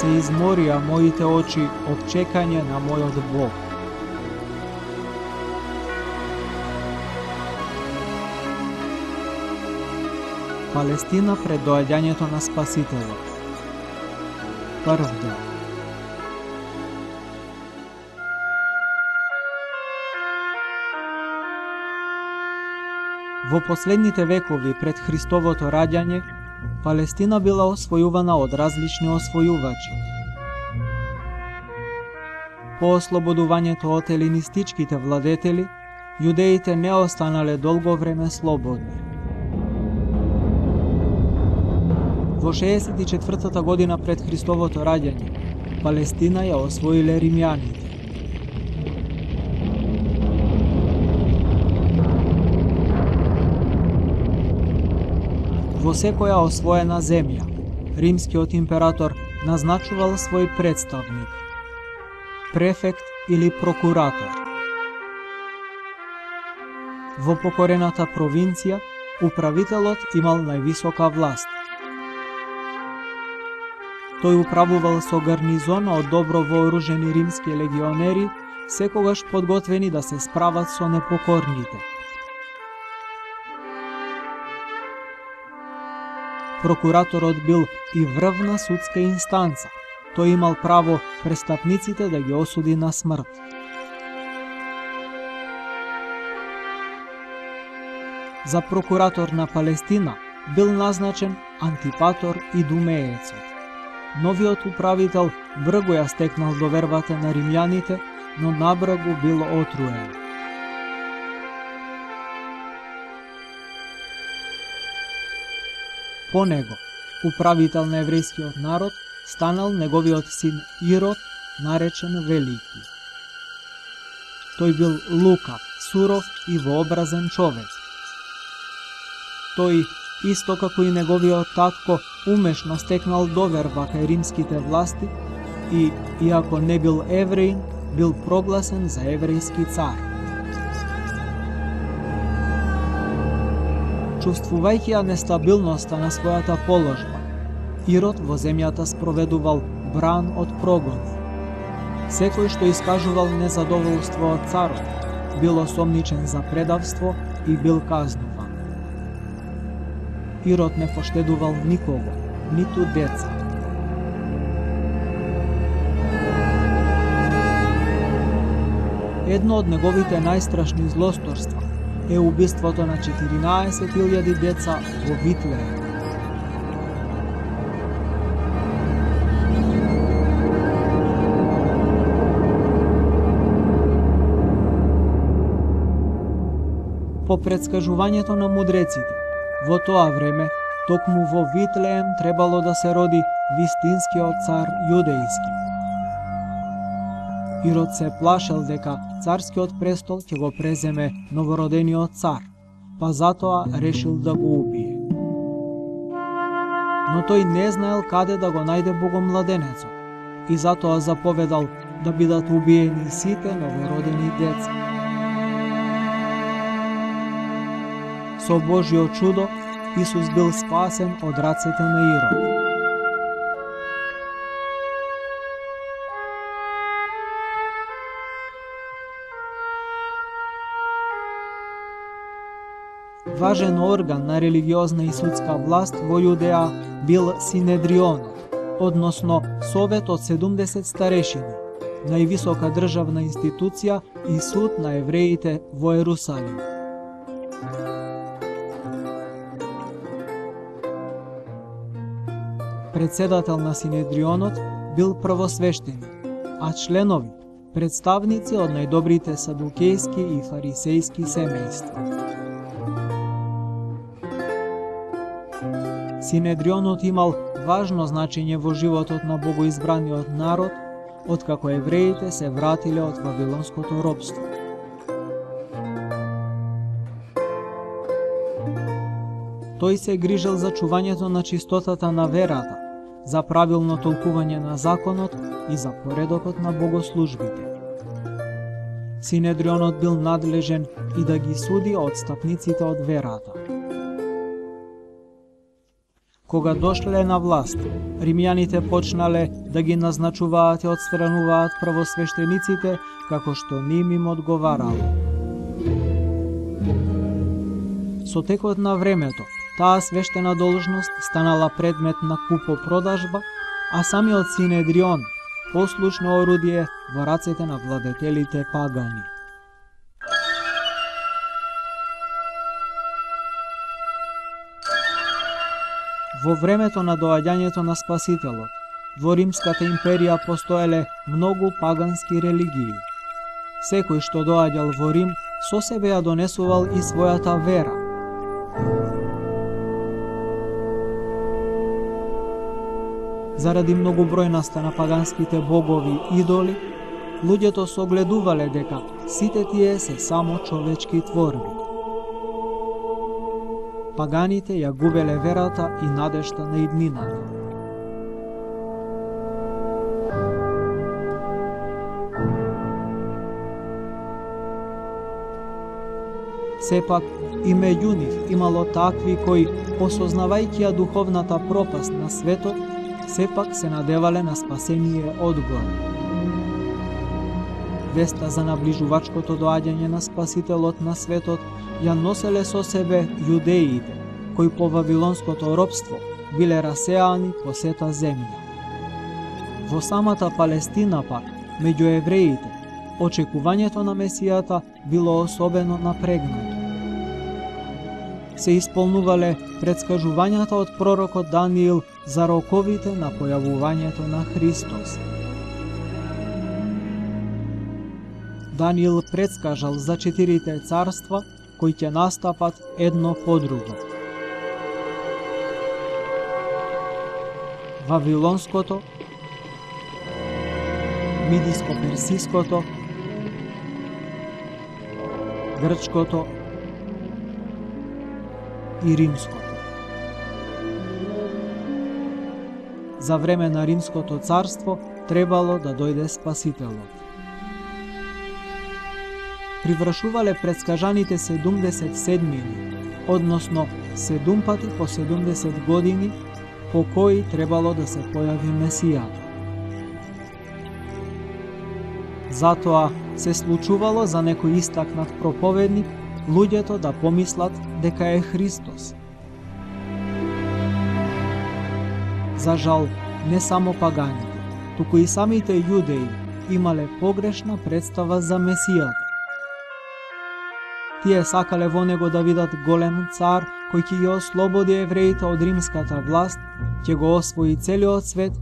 се изморија моите очи од чекање на мојот Бог. Палестина пред доаѓањето на Спасителот. Прв дел. Во последните векови пред Христовото раѓање, Палестина била освојувана од различни освојувачи. По ослободувањето од елинистичките владетели, јудеите не останале долго време слободни. Во 64-та година пред Христовото раѓање, Палестина ја освоиле римјаните. Во секоја освоена земја, римскиот император назначувал свој представник, префект или прокуратор. Во покорената провинција, управителот имал највисока власт. Тој управувал со гарнизон од добро вооружени римски легионери, секогаш подготвени да се справат со непокорните. Прокураторот бил и врвна судска инстанца. Тој имал право престапниците да ги осуди на смрт. За прокуратор на Палестина бил назначен Антипатор Идумеецот. Новиот управител брзо ја стекнал довербата на римјаните, но набрзо бил отруен. По него, управител на еврејскиот народ, станал неговиот син Ирод, наречен Велики. Тој бил лукав, суров и вообразен човек. Тој, исто како и неговиот татко, умешно стекнал доверба кај римските власти и, иако не бил евреин, бил прогласен за еврејски цар. Чувствувајќи ја нестабилноста на својата положба, Ирод во земјата спроведувал бран од прогон. Секој што искажувал незадоволство од царот, бил осомничен за предавство и бил казнуван. Ирод не поштедувал никого, ниту деца. Едно од неговите најстрашни злосторства е убиството на 14.000 деца во Витлеем. По предскажувањето на мудреците, во тоа време, токму во Витлеем требало да се роди вистинскиот цар јудејски. Ирод се плашел дека царскиот престол ќе го преземе новородениот цар, па затоа решил да го убие. Но тој не знаел каде да го најде богомладенецот и затоа заповедал да бидат убиени сите новородени деца. Со Божјо чудо, Исус бил спасен од рацете на Ирод. Важен орган на религиозна и судска власт во Јудеа бил Синедрионот, односно Совет од 70 старешини, највисока државна институција и суд на евреите во Ерусалим. Председател на Синедрионот бил првосвештеник, а членови представници од најдобрите садукејски и фарисејски семејства. Синедрионот имал важно значење во животот на богоизбраниот народ, откако евреите се вратиле од вавилонското робство. Тој се грижел за чувањето на чистотата на верата, за правилно толкување на законот и за поредокот на богослужбите. Синедрионот бил надлежен и да ги суди одстапниците од верата. Кога дошле на власт, римјаните почнале да ги назначуваат и отстрануваат првосвештениците како што ним им одговарало. Со текот на времето, таа свештена должност станала предмет на купо-продажба, а самиот Синедрион послушно орудие во рацете на владетелите пагани. Во времето на доаѓањето на Спасителот, во Римската империја постоеле многу пагански религии. Секој што доаѓал во Рим, со себе ја донесувал и својата вера. Заради многобројноста на паганските богови идоли, луѓето согледувале дека сите тие се само човечки творби. Паганите ја губеле верата и надежта на иднината. Сепак и меѓу нив имало такви кои, осознавајќи ја духовната пропаст на светот, сепак се надевале на спасение одгоре. Веста за наближувачкото доаѓање на Спасителот на светот ја носеле со себе јудеите, кои по вавилонското робство биле расеани по сета земја. Во самата Палестина пак, меѓу евреите, очекувањето на Месијата било особено напрегнато. Се исполнувале предскажувањата од пророкот Даниил за роковите на појавувањето на Христос. Даниил предскажал за 4 царства кои ќе настапат едно по друго. Вавилонското, Мидиско-персиското, Грчкото и Римското. За време на Римското царство требало да дојде Спасителот. Привршувале предскажаните 70 седмини, односно 7 пати по 70 години, по кои требало да се појави Месијата. Затоа се случувало за некој истакнат проповедник луѓето да помислат дека е Христос. За жал, не само паганите, туку и самите јудеи имале погрешна представа за Месијата. Тие сакале во него да видат голем цар кој ќе ги ослободи евреите од римската власт, ќе го освои целиот свет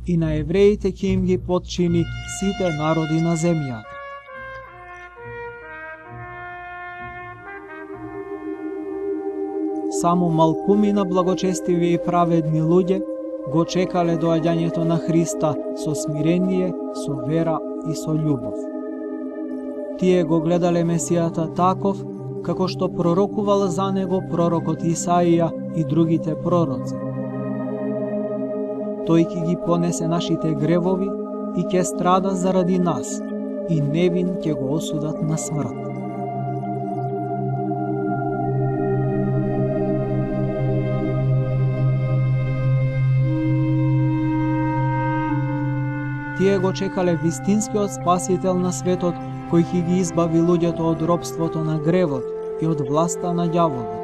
и на евреите ќе им ги потчини сите народи на земјата. Само малкумина благочестиви и праведни луѓе го чекале доаѓањето на Христа со смирение, со вера и со љубов. Тие го гледале Месијата таков, како што пророкувал за него пророкот Исаија и другите пророци. Тој ќе ги понесе нашите гревови и ќе страда заради нас, и невин ќе го осудат на смрт. Тие го чекале вистинскиот спасител на светот, кој ќе ги избави луѓето од робството на гревот и од власта на ѓаволот.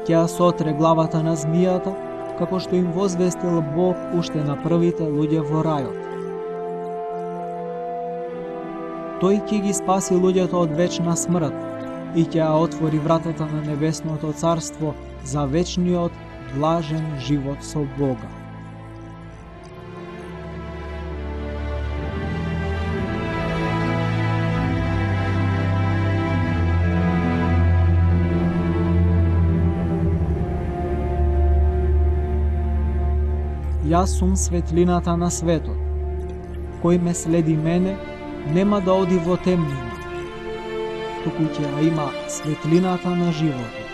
Ќе ја сотре главата на змијата, како што им возвестил Бог уште на првите луѓе во рајот. Тој ќе ги спаси луѓето од вечна смрт и ќе ја отвори вратата на небесното царство за вечниот блажен живот со Бога. Јас сум светлината на светот. Кој ме следи мене, нема да оди во темнина, туку ќе ја има светлината на животот.